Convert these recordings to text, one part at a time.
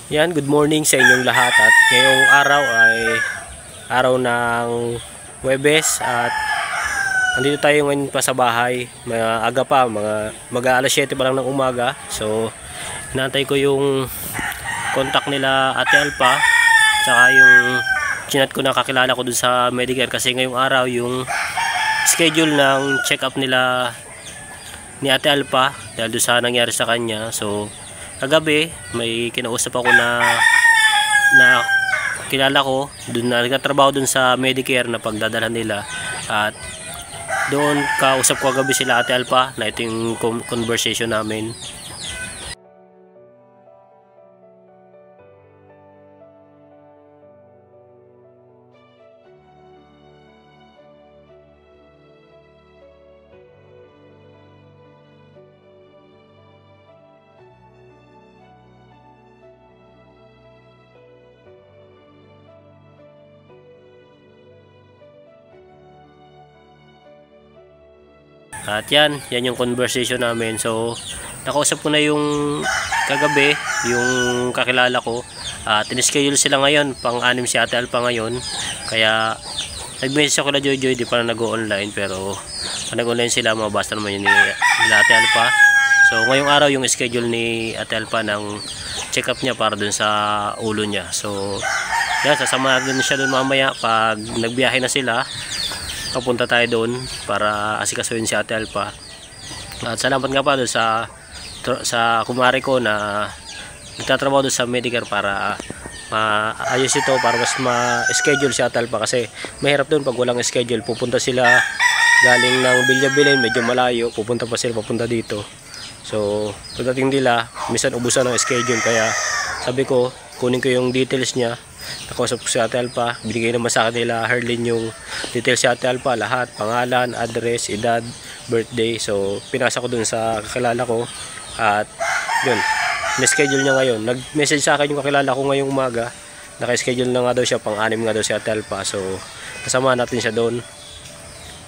Yan, good morning sa inyong lahat at ngayong araw ay araw ng Huwebes at andito tayo ngayon pa sa bahay. Aga pa, mag-aalas 7 pa lang ng umaga. So, inaantay ko yung contact nila Ate Alpa tsaka yung chinat ko na kakilala ko dun sa Medicare kasi ngayong araw yung schedule ng check-up nila ni Ate Alpa dahil doon sa nangyari sa kanya. So, kagabi may kinausap ako na kilala ko doon na nagtatrabaho doon sa Medicare na pagdadalhan nila at doon kausap ko kagabi sila Ate Alpa na ito yung conversation namin. At yan yung conversation namin. So, nakausap ko na yung kagabi, yung kakilala ko. At in-schedule sila ngayon, pang-anim si Ate Alpa ngayon. Kaya, nag-message ako na Joy, di pa na nag-online. Pero, nag-online sila, mabasta naman yun nila Ate Alpa. So, ngayong araw yung schedule ni Ate Alpa ng check-up niya para dun sa ulo niya. So, yan, sasama din siya dun mamaya pag nagbiyahe na sila. Papunta tayo doon para asikasuhin si Ate Alpa. At salamat nga pa doon sa kumari ko na nagtatrabaho doon sa Medicare para maayos ito, para mas ma-schedule si Ate Alpa kasi mahirap doon pag walang schedule. Pupunta sila galing ng Bilyabilin, medyo malayo, pupunta pa sila papunta dito. So pagdating nila minsan ubusan ng schedule, kaya sabi ko kunin ko yung details niya. Nakausap ko si Ate Alpa, binigay naman sa akin nila Herlin yung details si Ate Alpa, lahat, pangalan, address, edad, birthday. So pinasa ko dun sa kakilala ko at yun, na-schedule niya ngayon. Nag-message sa akin yung kakilala ko ngayong umaga, naka-schedule na nga daw siya, pang-anim nga daw si Ate Alpa. So kasama natin siya doon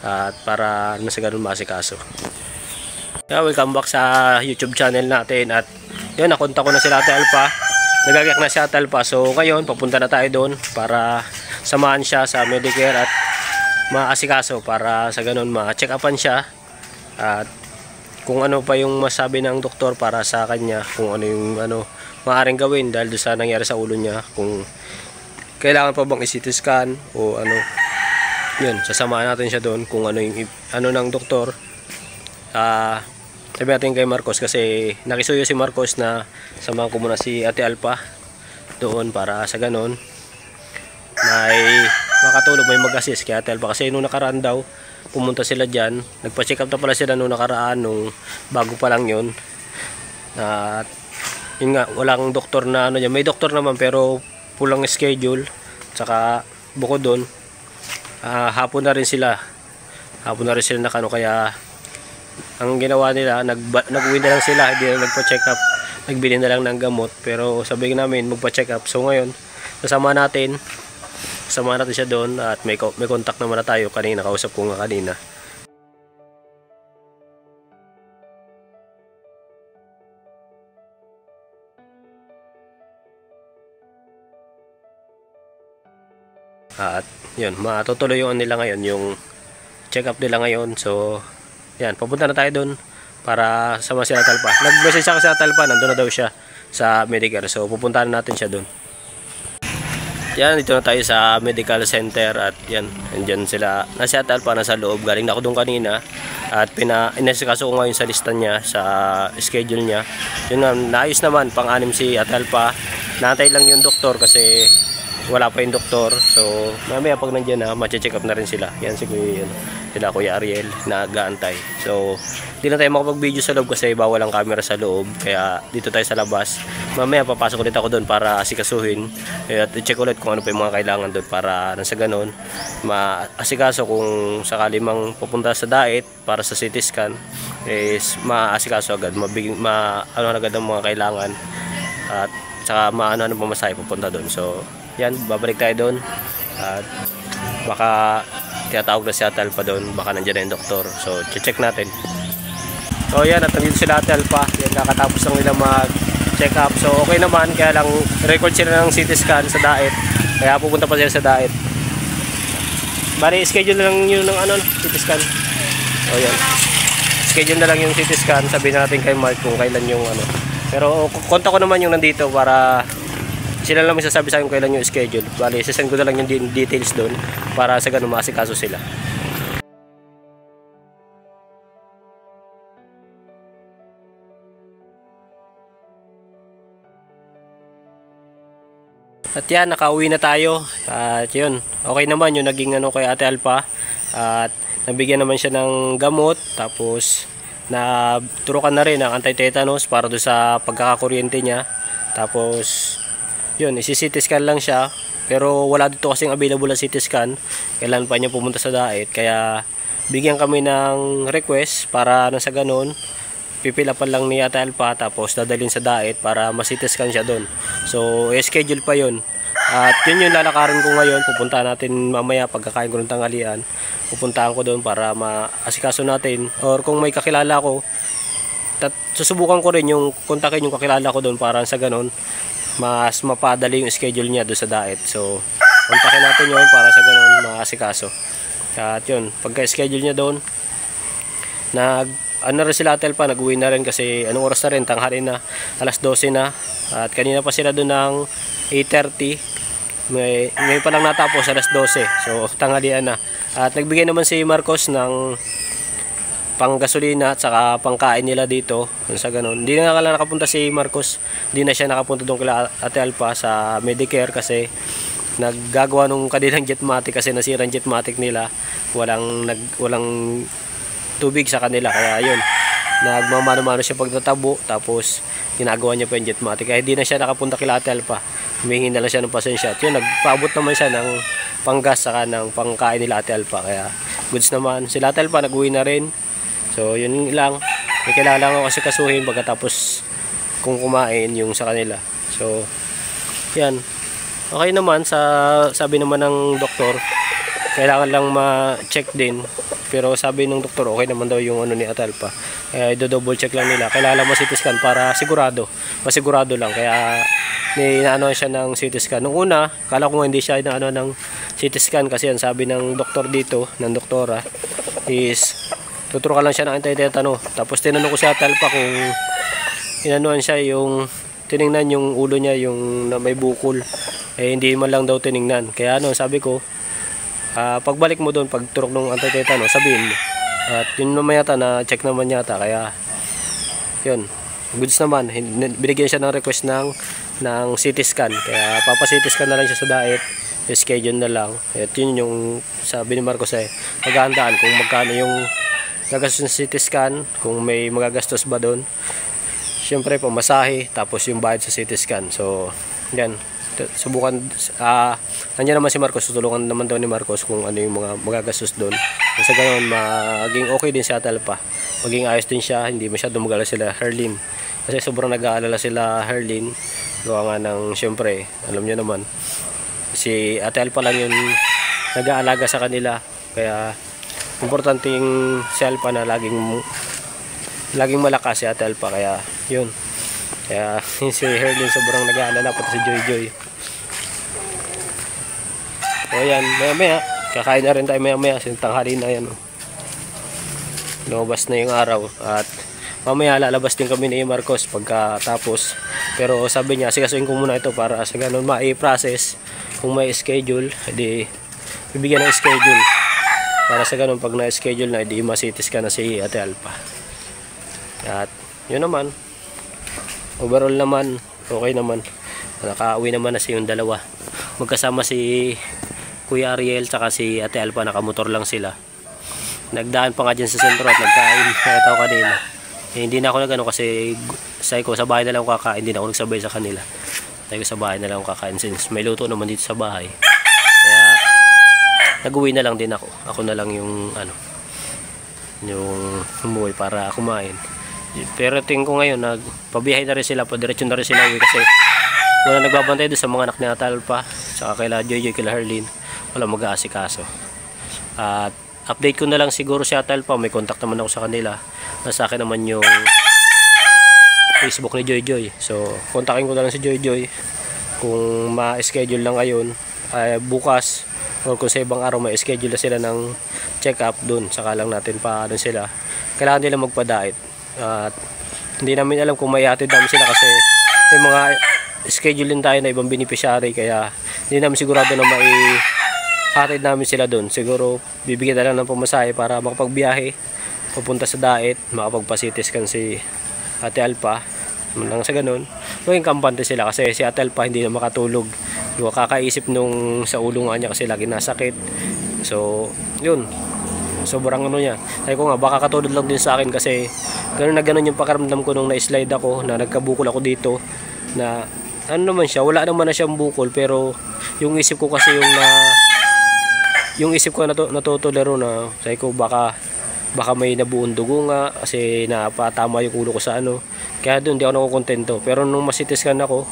at para nasa ganun masikaso. Yeah, welcome back sa YouTube channel natin at yun, nakontak ko na si Ate Alpa. Nagagayak na si Ate Alpa. So ngayon papunta na tayo doon para samahan siya sa Medicare at maasikaso para sa ganun ma-check upan siya at kung ano pa yung masabi ng doktor para sa kanya, kung ano yung maaaring gawin dahil doon sa nangyari sa ulo niya, kung kailangan pa bang i-CT scan o ano. Yun, sasamahan natin siya doon kung ano yung ng doktor. Sabi natin kay Marcos kasi nakisuyo si Marcos na samahan ko muna si Ate Alpa doon para sa ganon may makatulog, may mag-assist kay Ate Alpa kasi nung nakaraan daw pumunta sila dyan, nagpa-check up na pala sila nung nakaraan, nung bago pa lang yun. At yun nga, walang doktor na dyan. May doktor naman pero pulang schedule. Tsaka bukod doon hapon na rin sila nakano, kaya ang ginawa nila, nag-uwi na lang sila, hindi na nagpa-check up, nagbili na lang ng gamot. Pero sabi namin magpa-check up. So ngayon, kasama natin siya doon at may contact naman na tayo kanina, kausap ko nga kanina. At yun, matutuloy yung nila ngayon, yung check up nila ngayon. So yan, papunta na tayo doon para sama si Ate Alpa. Nag-message ako sa Ate Alpa, nandun na daw siya sa Medicare. So pupuntahan natin siya doon. Yan, dito na tayo sa medical center at yan, andyan sila. Nasa Ate Alpa, nasa loob. Galing na ako doon kanina at inasikaso ko ngayon sa lista niya, sa schedule niya. Yun nga, naayos naman, pang-anim si Ate Alpa. Naantay lang yung doktor kasi wala pa yung doktor. So mamaya pag nandiyan na, ma-check up na rin sila. Yan si Kuya Ariel na gaantay. So hindi na tayo makapag-video sa loob kasi bawal ang camera sa loob, kaya dito tayo sa labas. Mamaya papasok ulit ako doon para asikasuhin at i-check ulit kung ano pa yung mga kailangan doon para nasa ganon maasikaso kung sakali mang pupunta sa diet para sa CT scan is maasikaso agad, agad ang mga kailangan at saka maano pamasahe pupunta doon. So yan, babalik tayo doon at baka tinatawag na si Ate Alpa doon, baka nandiyan na yung doktor. So check natin. So yan, at nandito sila Ate Alpa. Yan, nakatapos lang nila mag check up. So okay naman, kaya lang record sila ng CT scan sa Daet. Kaya pupunta pa sila sa Daet. Bali, schedule na lang yun ng CT scan. O yan. Schedule na lang yung CT scan. Sabihin natin kay Mark kung kailan yung Pero kontak ko naman yung nandito para sila lang magsasabi sa akin kailan yung schedule. Bali, sasend ko na lang yung details doon para sa ganun maasikaso sila. At yan, nakauwi na tayo. At yun, okay naman yung naging kay Ate Alpha. At nabigyan naman siya ng gamot. Tapos naturukan na rin ng anti-tetanus para doon sa pagkakakuryente niya. Tapos yun, isi-CT scan lang siya. Pero wala dito kasing available na CT scan. Kailan pa niya pumunta sa Daet. Kaya bigyan kami ng request para sa ganun pipilapan lang ni Ate Alpha, tapos dadalhin sa Daet para ma-CT scan siya doon. So schedule pa yun. At yun yung lalakarin ko ngayon. Pupunta natin mamaya pagkakain ko ng tanghalian. Pupuntahan ko doon para maasikaso natin. Or kung may kakilala ko, susubukan ko rin yung kontakin yung kakilala ko doon para sa ganun mas mapadali yung schedule niya doon sa Daet. So kontakin natin yun para sa ganun maasikaso. At yun, pagka-schedule niya doon, rin sila Ate Alpha, nag-uwi na rin kasi anong oras na rin, tanghali na, alas 12 na. At kanina pa sila doon ng 8:30. Ngayon pa lang natapos, alas 12. So tanghalian na. At nagbigay naman si Marcos ng panggasolina at saka pangkain nila dito. Sa ganun, hindi na nga nakapunta si Marcos. Hindi na siya nakapunta doon kila Ate Alpha sa Medicare kasi naggagawa nung kanilang jetmatic kasi nasira ang jetmatic nila. Walang tubig sa kanila, kaya yun, nagmamano-mano siya pagtatabo, tapos ginagawa niya pa yung jetmatic, kaya hindi na siya nakapunta kila Ate Alpha. Humingi na lang siya ng pasensya. At yun, nagpaabot naman siya ng panggas saka ng pangkain nila Ate Alpha, kaya goods naman. Sila Ate Alpha nag-uwi na rin. So yun lang, may kailangan ako kasi kasuhin pagkatapos kung kumain yung sa kanila. So yan, okay naman. Sabi naman ng doktor, kailangan lang ma-check din. Pero sabi ng doktor, okay naman daw yung ni Ate Alpha. Kaya i-double check lang nila. Kailangan mo CT scan para sigurado. Masigurado lang. Kaya inaano siya ng CT scan. Nung una, kala ko hindi siya inaano ng CT scan kasi ang sabi ng doktor dito, ng doktora, is tuturukan lang siya ng anti-tetano. Tapos tinanong ko si Ate Alpha kung inanuan siya yung tiningnan yung ulo niya, yung na may bukol. Hindi man lang daw tiningnan. Kaya sabi ko, pagbalik mo doon, pagturok ng anti-tetano, sabihin mo. At yun naman yata, na-check naman yata. Kaya, yun, goods naman. Binigyan siya ng request ng CT scan. Kaya, papa-CT scan na lang siya sa Daet. Schedule na lang. At yun yung sabi ni Marcos maghahandaan kung magkano yung gagastos ng CT scan, kung may magagastos ba doon. Siyempre, pamasahe, tapos yung bayad sa CT scan. So, yan. Subukan, nandiyan naman si Marcos, tutulungan naman daw ni Marcos kung ano yung mga magagastos doon. Sa ganoon, maging okay din si Ate Alpha, maging ayos din siya, hindi masyadong mag-alala sila Herlin, kasi sobrang nag-aalala sila Herlin, gawa nga ng siyempre, alam niyo naman, si Ate Alpha lang yung nag-aalaga sa kanila, kaya importante yung si Alpha na laging malakas si Ate Alpha, kaya yun. Kaya si Herlin sobrang nag-aalala, pati si Joy Joy. O yan, maya-maya, kakain na rin tayo maya-maya, tanghali na yan. Lumabas na yung araw at mamaya lalabas din kami ni Marcos pagkatapos. Pero sabi niya, sigasuin ko muna ito para sa ganun ma-i-process. Kung may schedule, edi bibigyan ng schedule. Para sa ganun, pag na-schedule na, edi masitis ka na si Ate Alpha. At yun naman, overall naman, okay naman. Nakauwi naman na yung dalawa. Magkasama si Kuya Ariel tsaka si Ate Alpha, nakamotor lang sila. Nagdaan pa nga dyan sa sentro at nagkain. Nakita ko kanina. Hindi na ako nagano kasi sabi ko sa bahay na lang ako kakain. Hindi na ako nagsabay sa kanila. Sabi ko sa bahay na lang ako kakain since may luto naman dito sa bahay. Kaya nag-uwi na lang din ako. Ako na lang yung yung umuwi para kumain. Pero tingin ko ngayon, nagpabiyahe na rin sila, padiretso na rin sila uwi kasi wala nagbabantay doon sa mga anak ni Ate Alpha, saka kaila Joy, kaila Herlin, wala mag-aasikaso. At update ko na lang siguro si Ate Alpha, may contact naman ako sa kanila. Nasa akin naman yung Facebook ni Joy Joy. So kontakin ko na lang si Joy Joy kung ma-schedule lang ngayon, bukas, or kung sa ibang araw ma-schedule na sila ng check-up dun, saka lang natin pa doon sila. Kailangan nila magpa-diet. At hindi namin alam kung may hatid namin sila kasi may mga schedule din tayo na ibang beneficiary, kaya hindi namin sigurado na may hatid namin sila doon. Siguro bibigyan na lang ng pamasahe para makapagbiyahe papunta sa diet, makapagpa-CT scan si Ate Alpa. Nang sa ganun, maging kampante sila kasi si Ate Alpa hindi na makatulog. Yung kakaisip nung sa ulo nga niya kasi lagi nasakit. So, yun. Sobrang ano niya. Sabi ko nga, baka katulad lang din sa akin kasi gano'n na gano'n yung pakaramdam ko nung na-slide ako, na nagkabukol ako dito, na ano naman siya, wala naman na siyang bukol, pero yung isip ko kasi yung isip ko natutulero na, sabi ko baka may nabuong dugo nga kasi napatama yung ulo ko sa ano, kaya doon di ako nakukontento. Pero nung masitiskan ako,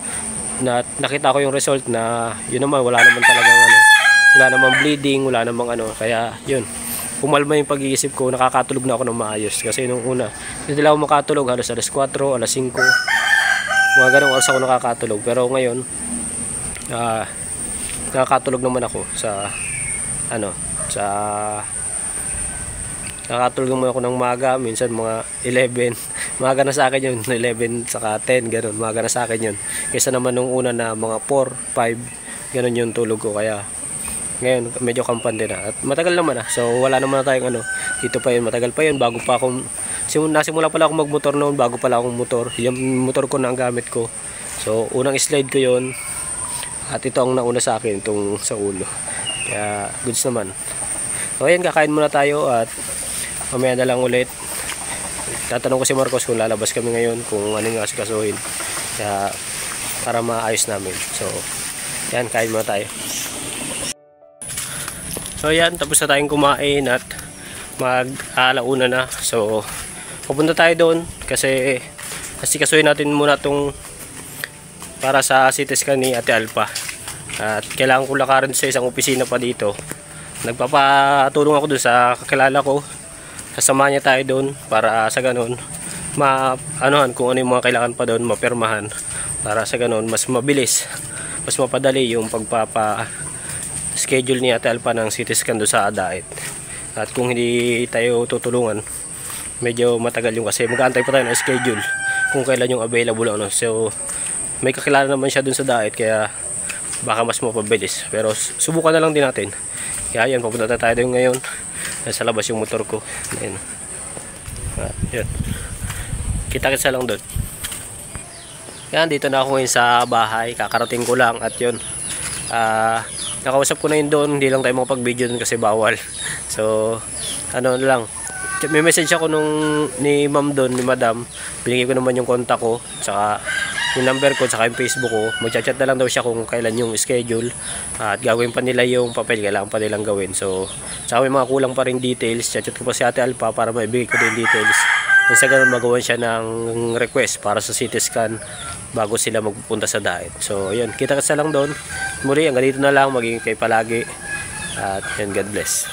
na nakita ko yung result na yun naman, wala naman talagang ano, wala namang bleeding, wala namang ano, kaya yun, pumalma yung pag-iisip ko, nakakatulog na ako ng maayos. Kasi nung una, hindi lang ako makatulog, halos alas 4, alas 5, mga ganong oras ako nakakatulog. Pero ngayon, nakakatulog naman ako sa ano, nakakatulog naman ako ng maga, minsan mga 11. Maga na sa akin yun, 11 saka 10, ganun, maga na sa akin yun. Kaysa naman nung una na mga 4, 5, ganun yung tulog ko. Kaya ngayon medyo kampante na, at matagal naman so wala naman na tayong ano, dito pa yun, matagal pa yun bago pa akong nasimula pala akong magmotor noon, bago pala akong motor, yung motor ko na ang gamit ko. So unang slide ko yun, at ito ang nauna sa akin, itong sa ulo, kaya goods naman. So ayan, kakain muna tayo at mamaya na lang ulit. Tatanong ko si Marcos kung lalabas kami ngayon, kung ano yung asikasuhin, kaya para maayos namin. So yan, kain muna tayo. So yan, tapos na tayong kumain at mag-alauna na. So pupunta tayo doon kasi asikasuhin natin muna itong para sa CT scan ni Ate Alpa. At kailangan ko lakarin sa isang opisina pa dito. Nagpapatulong ako doon sa kakilala ko. Kasama niya tayo doon para sa ganun ma-anuhan kung ano yung mga kailangan pa doon, mapirmahan, para sa ganun mas mabilis, mas mapadali yung schedule ni Ate Alpa ng CT scan doon sa diet. At kung hindi tayo tutulungan, medyo matagal yung, kasi mag-aantay pa tayo ng schedule kung kailan yung available ano. So may kakilala naman siya doon sa diet, kaya baka mas mapabilis, pero subukan na lang din natin. Kaya yan, papunta tayo doon ngayon. Nasa labas yung motor ko. Ayun. Yan. Kita-kita lang doon. Yan, dito na ako ngayon sa bahay, kakarating ko lang. At yun, nakausap ko na yun doon, hindi lang tayo makapag-video doon kasi bawal. So ano lang, may message ako ni ma'am doon, ni madam, binigay ko naman yung contact ko, saka yung number ko, saka yung Facebook ko. Magchat-chat na lang daw siya kung kailan yung schedule, at gagawin pa nila yung papel, kailangan pa nilang gawin. So saka may mga kulang pa rin details, chat-chat ko pa si Ate Alpa para maibigay ko din details. Nang sa ganun magawan siya ng request para sa CT scan bago sila magpupunta sa diet. So ayun, kita-kita lang doon. Muli, hanggang dito na lang, maging kayo palagi, at yun, God bless.